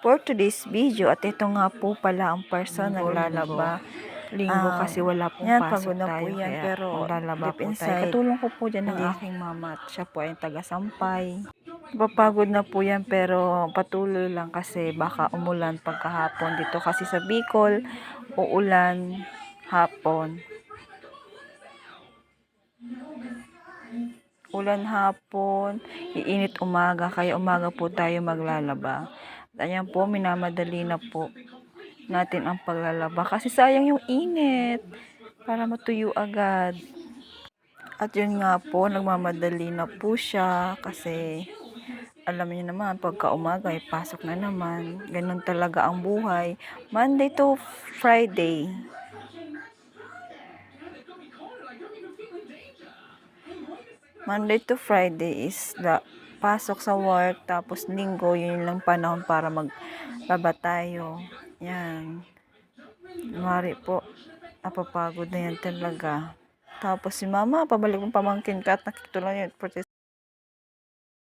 for today's video. At ito nga po pala ang person naglalaba. Linggo kasi wala pong Yan, pasok pagod na po tayo, yan, kaya pero maglalaba deep po tayo. inside, Katulong ko po dyan ng hindi. aking mama at siya po ay taga-sampay. Papagod na po yan, pero patuloy lang kasi baka umulan pagkahapon dito kasi sa Bicol, uulan hapon. Ulan hapon, iinit umaga, kaya umaga po tayo maglalaba. Ayan po, minamadali na po natin ang paglalaba kasi sayang yung init para matuyo agad. At yun nga po, nagmamadali na po siya kasi alam niyo naman, pagka umaga ay pasok na naman. Ganun talaga ang buhay. Monday to Friday. Monday to Friday is pasok sa work, tapos linggo, yun lang panahon para maglaba tayo. Yan. Mari po, napapagod na yan talaga. Tapos si mama, pabalik mong pamangkin ka at nakikita lang yun.